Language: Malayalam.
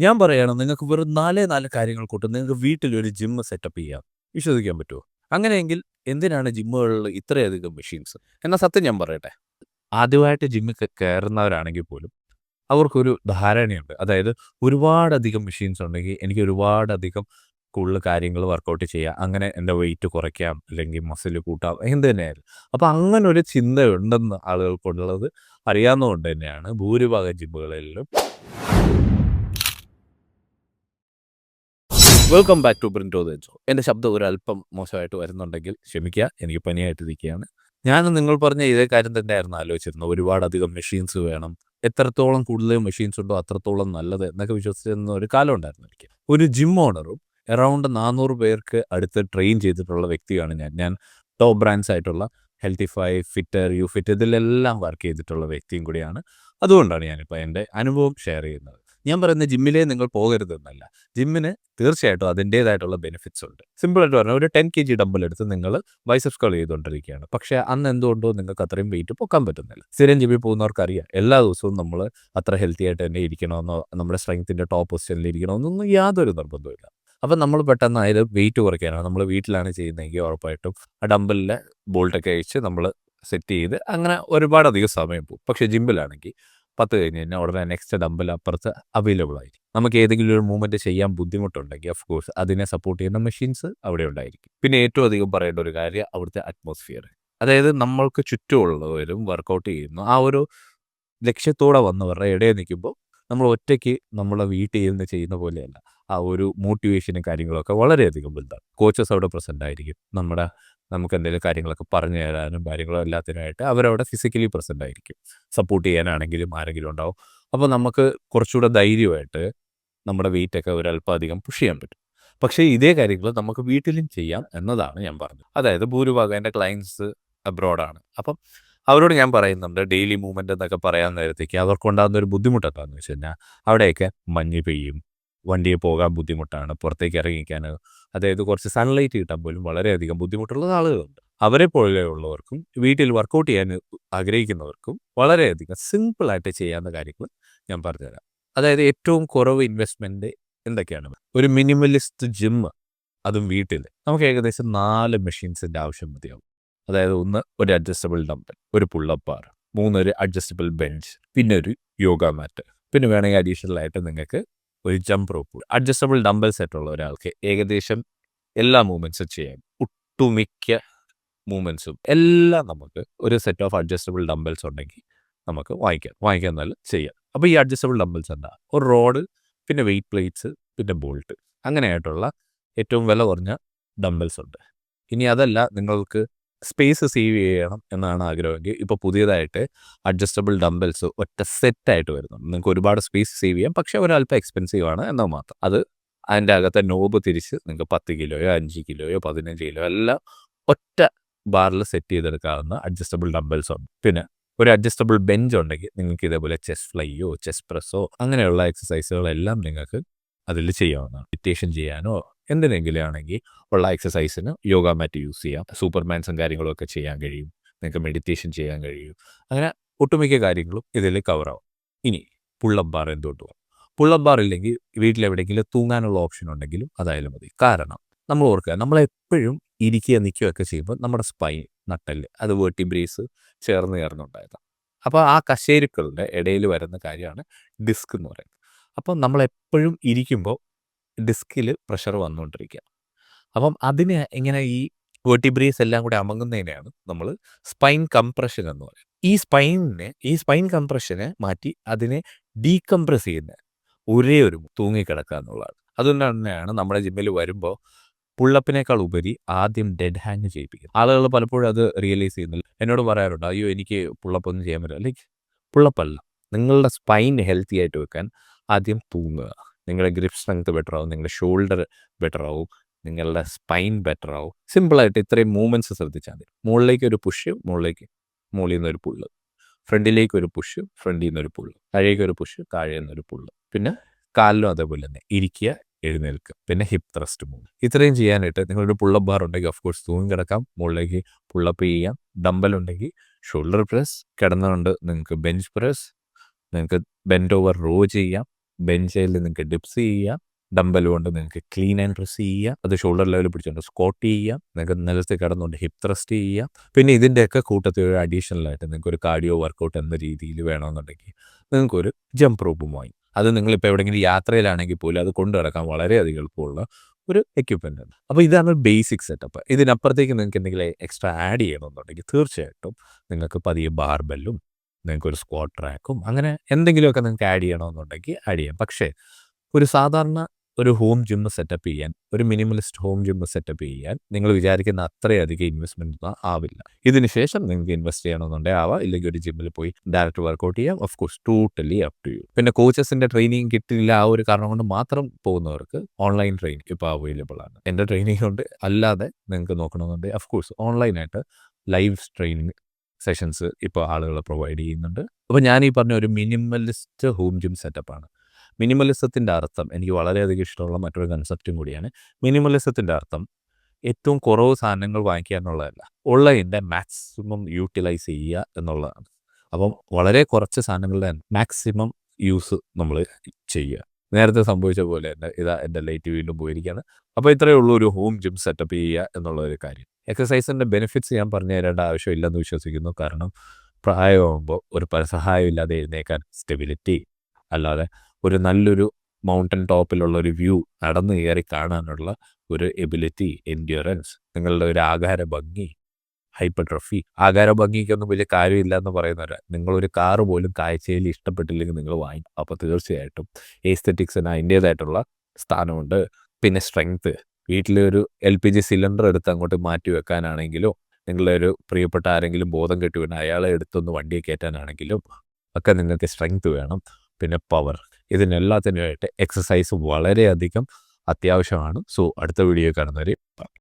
ഞാൻ പറയാണ് നിങ്ങൾക്ക് വെറും 4 കാര്യങ്ങൾ കൊണ്ട് നിങ്ങൾക്ക് വീട്ടിലൊരു ജിം സെറ്റപ്പ് ചെയ്യാം. വിശ്വസിക്കാൻ പറ്റുമോ? അങ്ങനെയെങ്കിൽ എന്തിനാണ് ജിമ്മുകളിൽ ഇത്രയധികം മെഷീൻസ്? എന്നാ സത്യം ഞാൻ പറയട്ടെ. ആദ്യമായിട്ട് ജിമ്മിൽ കയറുന്നവരാണെങ്കിൽ പോലും അവർക്കൊരു ധാരണയുണ്ട്. അതായത് ഒരുപാടധികം മെഷീൻസ് ഉണ്ടെങ്കിൽ എനിക്ക് ഒരുപാടധികം കൂടുതൽ കാര്യങ്ങൾ വർക്കൗട്ട് ചെയ്യാം. അങ്ങനെ എൻ്റെ വെയിറ്റ് കുറയ്ക്കാം, അല്ലെങ്കിൽ മസിൽ കൂട്ടാം, എന്ത് തന്നെയായാലും. അപ്പോൾ അങ്ങനൊരു ചിന്തയുണ്ടെന്ന് ആളുകൾക്കുള്ളത് അറിയാവുന്നതുകൊണ്ട് തന്നെയാണ് ഭൂരിഭാഗം ജിമ്മുകളിലും വെൽക്കം ബാക്ക് ടു ബ്രിൻറ്റോ ദ ജോ. എൻ്റെ ശബ്ദം ഒരല്പം മോശമായിട്ട് വരുന്നുണ്ടെങ്കിൽ ക്ഷമിക്കുക. എനിക്ക് പനിയായിട്ടിരിക്കുകയാണ്. ഞാനും നിങ്ങൾ പറഞ്ഞ ഇതേ കാര്യം തന്നെയായിരുന്നു ആലോചിച്ചിരുന്നത്. ഒരുപാടധികം മെഷീൻസ് വേണം. എത്രത്തോളം കൂടുതൽ മെഷീൻസ് ഉണ്ടോ അത്രത്തോളം നല്ലത് എന്നൊക്കെ വിശ്വസിച്ചിരുന്ന ഒരു കാലം ഉണ്ടായിരുന്നു എനിക്ക്. ഒരു ജിം ഓണറും അറൗണ്ട് 400 പേർക്ക് അടുത്ത് ട്രെയിൻ ചെയ്തിട്ടുള്ള വ്യക്തിയാണ് ഞാൻ. ഞാൻ ടോപ്പ് ബ്രാൻഡ്സ് ആയിട്ടുള്ള ഹെൽത്തിഫൈ, ഫിറ്റർ, യു ഫിറ്റ് ഇതിലെല്ലാം വർക്ക് ചെയ്തിട്ടുള്ള വ്യക്തിയും കൂടിയാണ്. അതുകൊണ്ടാണ് ഞാനിപ്പോൾ എൻ്റെ അനുഭവം ഷെയർ ചെയ്യുന്നത്. ഞാൻ പറയുന്നത് ജിമ്മിലേ നിങ്ങൾ പോകരുതെന്നല്ല. ജിമ്മിന് തീർച്ചയായിട്ടും അതിൻ്റേതായിട്ടുള്ള ബെനിഫിറ്റ്സ് ഉണ്ട്. സിമ്പിളായിട്ട് പറഞ്ഞാൽ ഒരു 10 kg ഡംബൽ എടുത്ത് നിങ്ങൾ ബൈസെപ്സ് കർൾ ചെയ്തുകൊണ്ടിരിക്കുകയാണ്. പക്ഷേ അന്ന് എന്തുകൊണ്ടോ നിങ്ങൾക്ക് അത്രയും വെയിറ്റ് പൊക്കാൻ പറ്റുന്നില്ല. സ്ഥിരം ജിമ്മിൽ പോകുന്നവർക്കറിയാം എല്ലാ ദിവസവും നമ്മൾ അത്ര ഹെൽത്തി ആയിട്ട് തന്നെ ഇരിക്കണമെന്നോ നമ്മുടെ സ്ട്രെങ്ത്തിൻ്റെ ടോപ്പ് പൊസിഷനിൽ ഇരിക്കണമെന്നൊന്നും യാതൊരു നിർബന്ധവുമില്ല. അപ്പം നമ്മൾ പെട്ടെന്ന് അതിൽ വെയിറ്റ് കുറയ്ക്കാനാണ് നമ്മൾ വീട്ടിലാണ് ചെയ്യുന്നതെങ്കിൽ ഉറപ്പായിട്ടും ആ ഡംബലിലെ ബോൾട്ടൊക്കെ അഴിച്ച് നമ്മൾ സെറ്റ് ചെയ്ത് അങ്ങനെ ഒരുപാടധികം സമയം പോകും. പക്ഷേ ജിമ്മിലാണെങ്കിൽ 10 കഴിഞ്ഞ് കഴിഞ്ഞാൽ ഉടനെ നെക്സ്റ്റ് ഡംബൽ അപ്പുറത്ത് അവൈലബിൾ ആയിരിക്കും. നമുക്ക് ഏതെങ്കിലും ഒരു മൂവ്മെൻറ്റ് ചെയ്യാൻ ബുദ്ധിമുട്ടുണ്ടെങ്കിൽ ഓഫ് കോഴ്സ് അതിനെ സപ്പോർട്ട് ചെയ്യുന്ന മെഷീൻസ് അവിടെ ഉണ്ടായിരിക്കും. പിന്നെ ഏറ്റവും അധികം പറയേണ്ട ഒരു കാര്യം അവിടുത്തെ അറ്റ്മോസ്ഫിയർ. അതായത് നമ്മൾക്ക് ചുറ്റുമുള്ളവരും വർക്കൗട്ട് ചെയ്യുന്നു. ആ ഒരു ലക്ഷ്യത്തോടെ വന്നവരുടെ ഇടയിൽ നിൽക്കുമ്പോൾ നമ്മൾ ഒറ്റയ്ക്ക് നമ്മളെ വീട്ടിൽ ഇരുന്ന് ചെയ്യുന്ന പോലെയല്ല. ആ ഒരു മോട്ടിവേഷനും കാര്യങ്ങളൊക്കെ വളരെയധികം വലുതാണ്. കോച്ചസ് അവിടെ പ്രസൻ്റ് ആയിരിക്കും. നമുക്ക് എന്തെങ്കിലും കാര്യങ്ങളൊക്കെ പറഞ്ഞു തരാനും കാര്യങ്ങളും എല്ലാത്തിനുമായിട്ട് അവരവിടെ ഫിസിക്കലി പ്രസൻ്റ് ആയിരിക്കും. സപ്പോർട്ട് ചെയ്യാനാണെങ്കിലും ആരെങ്കിലും ഉണ്ടാവും. അപ്പോൾ നമുക്ക് കുറച്ചുകൂടെ ധൈര്യമായിട്ട് നമ്മുടെ വെയിറ്റൊക്കെ ഒരല്പം അധികം പുഷ് ചെയ്യാൻ പറ്റും. പക്ഷേ ഇതേ കാര്യങ്ങൾ നമുക്ക് വീട്ടിലും ചെയ്യാം എന്നതാണ് ഞാൻ പറഞ്ഞത്. അതായത് ഭൂരിഭാഗം എൻ്റെ ക്ലയൻസ് അബ്രോഡാണ്. അപ്പം അവരോട് ഞാൻ പറയുന്നുണ്ട് ഡെയിലി മൂവ്മെൻ്റ് എന്നൊക്കെ പറയാൻ നേരത്തേക്ക് അവർക്കുണ്ടാകുന്ന ഒരു ബുദ്ധിമുട്ട് എന്താണെന്ന് വെച്ച് കഴിഞ്ഞാൽ അവിടെയൊക്കെ മഞ്ഞ് പെയ്യും, വണ്ടിയിൽ പോകാൻ ബുദ്ധിമുട്ടാണ്, പുറത്തേക്ക് ഇറങ്ങിക്കാൻ അതായത് കുറച്ച് സൺലൈറ്റ് കിട്ടാൻ പോലും വളരെയധികം ബുദ്ധിമുട്ടുള്ള ആളുകളുണ്ട്. അവരെ പോലെയുള്ളവർക്കും വീട്ടിൽ വർക്കൗട്ട് ചെയ്യാൻ ആഗ്രഹിക്കുന്നവർക്കും വളരെയധികം സിമ്പിളായിട്ട് ചെയ്യാവുന്ന കാര്യങ്ങൾ ഞാൻ പറഞ്ഞുതരാം. അതായത് ഏറ്റവും കുറവ് ഇൻവെസ്റ്റ്മെൻറ്റ് എന്തൊക്കെയാണ്? ഒരു മിനിമലിസ്റ്റ് ജിം, അതും വീട്ടിൽ നമുക്ക് ഏകദേശം 4 മെഷീൻസിൻ്റെ ആവശ്യം മതിയാവും. അതായത് ഒരു അഡ്ജസ്റ്റബിൾ ഡംബൽ, ഒരു പുള്ളപ്പ് ബാർ, ഒരു അഡ്ജസ്റ്റബിൾ ബെഞ്ച്, പിന്നെ ഒരു യോഗ മാറ്റ്, പിന്നെ വേണമെങ്കിൽ അഡീഷണൽ ആയിട്ട് നിങ്ങൾക്ക് ഒരു jump rope. Adjustable dumbbell set ഉള്ള ഒരാൾക്ക് ഏകദേശം എല്ലാ മൂവ്മെൻറ്റ്സും ചെയ്യാം. ഒട്ടുമിക്ക മൂവ്മെൻറ്റ്സും എല്ലാം നമുക്ക് ഒരു സെറ്റ് ഓഫ് അഡ്ജസ്റ്റബിൾ ഡംബൽസ് ഉണ്ടെങ്കിൽ നമുക്ക് വാങ്ങിക്കാൻ നല്ല ചെയ്യാം. അപ്പോൾ ഈ അഡ്ജസ്റ്റബിൾ ഡംബൽസ് എന്താ? ഒരു റോഡ്, പിന്നെ വെയിറ്റ് പ്ലേറ്റ്സ്, പിന്നെ ബോൾട്ട്, അങ്ങനെയായിട്ടുള്ള ഏറ്റവും വില കുറഞ്ഞ ഡംബൽസ് ഉണ്ട്. ഇനി അതല്ല നിങ്ങൾക്ക് സ്പേസ് സേവ് ചെയ്യണം എന്നാണ് ആഗ്രഹമെങ്കിൽ ഇപ്പോൾ പുതിയതായിട്ട് അഡ്ജസ്റ്റബിൾ ഡംബൽസ് ഒറ്റ സെറ്റായിട്ട് വരുന്നുണ്ട്. നിങ്ങൾക്ക് ഒരുപാട് സ്പേസ് സേവ് ചെയ്യാം, പക്ഷേ ഒരല്പം എക്സ്പെൻസീവ് ആണ് എന്നാൽ മാത്രം. അത് അതിൻ്റെ അകത്തെ നോബ് തിരിച്ച് നിങ്ങൾക്ക് 10 കിലോയോ 5 കിലോയോ 15 കിലോ എല്ലാം ഒറ്റ ബാറിൽ സെറ്റ് ചെയ്തെടുക്കാവുന്ന അഡ്ജസ്റ്റബിൾ ഡംബൽസ് ഉണ്ട്. പിന്നെ ഒരു അഡ്ജസ്റ്റബിൾ ബെഞ്ച് ഉണ്ടെങ്കിൽ നിങ്ങൾക്ക് ഇതേപോലെ ചെസ്റ്റ് ഫ്ലൈയോ ചെസ്റ്റ് പ്രസ്സോ അങ്ങനെയുള്ള എക്സസൈസുകളെല്ലാം നിങ്ങൾക്ക് അതിൽ ചെയ്യാവുന്നതാണ്. മെഡിറ്റേഷൻ ചെയ്യാനോ എന്തിനെങ്കിലും ആണെങ്കിൽ ഉള്ള എക്സസൈസിന് യോഗ മാറ്റ് യൂസ് ചെയ്യാം. സൂപ്പർമാൻസും കാര്യങ്ങളും ഒക്കെ ചെയ്യാൻ കഴിയും. നിങ്ങൾക്ക് മെഡിറ്റേഷൻ ചെയ്യാൻ കഴിയും. അങ്ങനെ ഒട്ടുമിക്ക കാര്യങ്ങളും ഇതിൽ കവറാവും. ഇനി പുള്ളപ്പ് ബാർ എന്തുകൊണ്ട് പോകും? പുള്ളപ്പ് ബാർ ഇല്ലെങ്കിൽ വീട്ടിലെവിടെയെങ്കിലും തൂങ്ങാനുള്ള ഓപ്ഷൻ ഉണ്ടെങ്കിലും അതായാലും മതി. കാരണം നമ്മൾ ഓർക്കുക, നമ്മളെപ്പോഴും ഇരിക്കുക നിൽക്കുകയൊക്കെ ചെയ്യുമ്പോൾ നമ്മുടെ സ്പൈൻ, നട്ടെല്ല്, അത് വെർട്ടിബ്രേസ് ചേർന്നുണ്ടായതാണ്. അപ്പോൾ ആ കശേരുക്കളുടെ ഇടയിൽ വരുന്ന കാര്യമാണ് ഡിസ്ക് എന്ന് പറയുന്നത്. അപ്പം നമ്മളെപ്പോഴും ഇരിക്കുമ്പോൾ ഡിസ്കിൽ പ്രഷർ വന്നുകൊണ്ടിരിക്കുക. അപ്പം അതിന് ഇങ്ങനെ ഈ വെർട്ടിബ്രേസ് എല്ലാം കൂടി അമങ്ങുന്നതിനെയാണ് നമ്മൾ സ്പൈൻ കംപ്രഷൻ എന്ന് പറയുന്നത്. ഈ സ്പൈൻ കംപ്രഷനെ മാറ്റി അതിനെ ഡീകംപ്രസ് ചെയ്യുന്ന ഒരേ ഒരു തൂങ്ങിക്കിടക്കുക എന്നുള്ളതാണ്. അതുകൊണ്ട് തന്നെയാണ് നമ്മുടെ ജിമ്മിൽ വരുമ്പോൾ പുള്ളപ്പിനേക്കാൾ ഉപരി ആദ്യം ഡെഡ് ഹാങ് ചെയ്യിപ്പിക്കും. ആളുകൾ പലപ്പോഴും അത് റിയലൈസ് ചെയ്യുന്നില്ല. എന്നോട് പറയാറുണ്ട്, അയ്യോ എനിക്ക് പുള്ളപ്പൊന്നും ചെയ്യാൻ പറ്റില്ല. ലൈക്ക് പുള്ളപ്പല്ല, നിങ്ങളുടെ സ്പൈൻ ഹെൽത്തി ആയിട്ട് വെക്കാൻ ആദ്യം തൂങ്ങുക. നിങ്ങളുടെ ഗ്രിപ്പ് സ്ട്രെങ്ത് ബെറ്റർ ആവും, നിങ്ങളുടെ ഷോൾഡർ ബെറ്റർ ആവും, നിങ്ങളുടെ സ്പൈൻ ബെറ്റർ ആവും. സിമ്പിളായിട്ട് ഇത്രയും മൂവ്മെൻറ്റ്സ് ശ്രദ്ധിച്ചാൽ മതി. മുകളിലേക്ക് ഒരു പുഷ്, മുകളിൽ നിന്നൊരു പുള്ള്, ഫ്രണ്ടിലേക്ക് ഒരു പുഷ്, ഫ്രണ്ടിൽ നിന്നൊരു പുള്ള്, താഴേക്ക് ഒരു പുഷ്, താഴെ നിന്നൊരു പുള്ള്. പിന്നെ കാലിലും അതേപോലെ തന്നെ ഇരിക്കുക, എഴുന്നേൽക്കുക, പിന്നെ ഹിപ്പ് ത്രസ്റ്റ് മൂവ്. ഇത്രയും ചെയ്യാനായിട്ട് നിങ്ങളൊരു പുള്ളപ്പ് ബാർ ഉണ്ടെങ്കിൽ ഓഫ് കോഴ്സ് തൂങ്ങി കിടക്കാം, മുകളിലേക്ക് പുള്ളപ്പ് ചെയ്യാം. ഡംബൽ ഉണ്ടെങ്കിൽ ഷോൾഡർ പ്രസ്, കിടന്നുകൊണ്ട് നിങ്ങൾക്ക് ബെഞ്ച് പ്രസ്, നിങ്ങൾക്ക് ബെൻഡ് ഓവർ റോ ചെയ്യാം, ബെഞ്ചിൽ നിങ്ങൾക്ക് ഡിപ്സ് ചെയ്യാം, ഡംബൽ കൊണ്ട് നിങ്ങൾക്ക് ക്ലീൻ ആൻഡ് പ്രസ് ചെയ്യാം, അത് ഷോൾഡർ ലെവലിൽ പിടിച്ചുകൊണ്ട് സ്ക്വാട്ട് ചെയ്യാം, നിങ്ങൾക്ക് നിലത്ത് കിടന്നുകൊണ്ട് ഹിപ്പ് ത്രസ്റ്റ് ചെയ്യാം. പിന്നെ ഇതിൻ്റെയൊക്കെ കൂട്ടത്തിൽ ഒരു അഡീഷണലായിട്ട് നിങ്ങൾക്ക് ഒരു കാർഡിയോ വർക്കൗട്ട് എന്ന രീതിയിൽ വേണമെന്നുണ്ടെങ്കിൽ നിങ്ങൾക്കൊരു ജംപ് റോപ്പും വാങ്ങി. അത് നിങ്ങളിപ്പോൾ എവിടെയെങ്കിലും യാത്രയിലാണെങ്കിൽ പോലും അത് കൊണ്ടു നടക്കാൻ വളരെയധികം എളുപ്പമുള്ള ഒരു എക്യുപ്മെൻ്റ് ആണ്. അപ്പോൾ ഇതാണ് ബേസിക് സെറ്റപ്പ്. ഇതിനപ്പുറത്തേക്ക് നിങ്ങൾക്ക് എന്തെങ്കിലും എക്സ്ട്രാ ആഡ് ചെയ്യണമെന്നുണ്ടെങ്കിൽ തീർച്ചയായിട്ടും നിങ്ങൾക്ക് പതിയെ ബാർബെല്ലും നിങ്ങൾക്കൊരു സ്ക്വാട്ട് ട്രാക്കും അങ്ങനെ എന്തെങ്കിലുമൊക്കെ നിങ്ങൾക്ക് ആഡ് ചെയ്യണമെന്നുണ്ടെങ്കിൽ ആഡ് ചെയ്യാം. പക്ഷേ ഒരു സാധാരണ ഒരു ഹോം ജിം സെറ്റപ്പ് ചെയ്യാൻ, ഒരു മിനിമലിസ്റ്റ് ഹോം ജിം സെറ്റപ്പ് ചെയ്യാൻ നിങ്ങൾ വിചാരിക്കുന്ന അത്രയധികം ഇൻവെസ്റ്റ്മെൻറ്റ് ആവില്ല. ഇതിന് ശേഷം നിങ്ങൾക്ക് ഇൻവെസ്റ്റ് ചെയ്യണമെന്നുണ്ടെങ്കിൽ ആവാം, ഇല്ലെങ്കിൽ ഒരു ജിമ്മിൽ പോയി ഡയറക്റ്റ് വർക്കൗട്ട് ചെയ്യാം. Of course totally up to you. പിന്നെ കോച്ചസിൻ്റെ ട്രെയിനിങ് കിട്ടില്ല ആ ഒരു കാരണം കൊണ്ട് മാത്രം പോകുന്നവർക്ക് ഓൺലൈൻ ട്രെയിനിങ് ഇപ്പോൾ അവൈലബിൾ ആണ്. എൻ്റെ ട്രെയിനിങ് കൊണ്ട് അല്ലാതെ നിങ്ങൾക്ക് നോക്കണമെന്നുണ്ടെങ്കിൽ ഓഫ് കോഴ്സ് ഓൺലൈനായിട്ട് ലൈവ് ട്രെയിനിങ് സെഷൻസ് ഇപ്പോൾ ആളുകൾ പ്രൊവൈഡ് ചെയ്യുന്നുണ്ട്. അപ്പോൾ ഞാൻ ഈ പറഞ്ഞ ഒരു മിനിമലിസ്റ്റ് ഹോം ജിം സെറ്റപ്പാണ്. മിനിമലിസത്തിൻ്റെ അർത്ഥം എനിക്ക് വളരെയധികം ഇഷ്ടമുള്ള മറ്റൊരു കൺസെപ്റ്റും കൂടിയാണ്. മിനിമലിസത്തിൻ്റെ അർത്ഥം ഏറ്റവും കുറവ് സാധനങ്ങൾ വാങ്ങിക്കുക എന്നുള്ളതല്ല, ഉള്ളതിൻ്റെ മാക്സിമം യൂട്ടിലൈസ് ചെയ്യുക എന്നുള്ളതാണ്. അപ്പം വളരെ കുറച്ച് സാധനങ്ങളുടെ മാക്സിമം യൂസ് നമ്മൾ ചെയ്യുക. നേരത്തെ സംഭവിച്ച പോലെ തന്നെ ഇതാ എൻ്റെ ലൈറ്റ് വീണ്ടും പോയിരിക്കുകയാണ്. അപ്പോൾ ഇത്രയേ ഉള്ളൂ ഒരു ഹോം ജിം സെറ്റപ്പ് ചെയ്യുക എന്നുള്ള ഒരു കാര്യം. എക്സസൈസിൻ്റെ ബെനിഫിറ്റ്സ് ഞാൻ പറഞ്ഞു തരേണ്ട ആവശ്യമില്ലെന്ന് വിശ്വസിക്കുന്നു. കാരണം പ്രായമാകുമ്പോൾ ഒരു സഹായമില്ലാതെ എഴുന്നേക്കാൻ സ്റ്റെബിലിറ്റി, അല്ലാതെ ഒരു നല്ലൊരു മൗണ്ടൻ ടോപ്പിലുള്ള ഒരു വ്യൂ നടന്നു കയറി കാണാനുള്ള ഒരു എബിലിറ്റി, എൻഡ്യൂറൻസ്, നിങ്ങളുടെ ഒരു ആകാര ഭംഗി, ഹൈപ്പർട്രോഫി. ആകാര ഭംഗിക്കൊന്നും വലിയ കാര്യമില്ല എന്ന് പറയുന്നവരാ. നിങ്ങളൊരു കാറ് പോലും കാഴ്ചയിൽ ഇഷ്ടപ്പെട്ടില്ലെങ്കിൽ നിങ്ങൾ വാങ്ങിക്കും. അപ്പോൾ തീർച്ചയായിട്ടും എസ്തെറ്റിക്സിന് അതിൻ്റേതായിട്ടുള്ള സ്ഥാനമുണ്ട്. പിന്നെ സ്ട്രെങ്ത്, വീട്ടിലൊരു LPG സിലിണ്ടർ എടുത്ത് അങ്ങോട്ട് മാറ്റി വെക്കാനാണെങ്കിലും, നിങ്ങളുടെ ഒരു പ്രിയപ്പെട്ട ആരെങ്കിലും ബോധം കെട്ടി വീണ അയാളെ എടുത്തൊന്ന് വണ്ടിയെ കയറ്റാനാണെങ്കിലും ഒക്കെ നിങ്ങൾക്ക് സ്ട്രെങ്ത് വേണം. പിന്നെ പവർ, ഇതിനെല്ലാത്തിനുമായിട്ട് എക്സസൈസ് വളരെയധികം അത്യാവശ്യമാണ്. സോ അടുത്ത വീഡിയോ കാണുന്നവരെ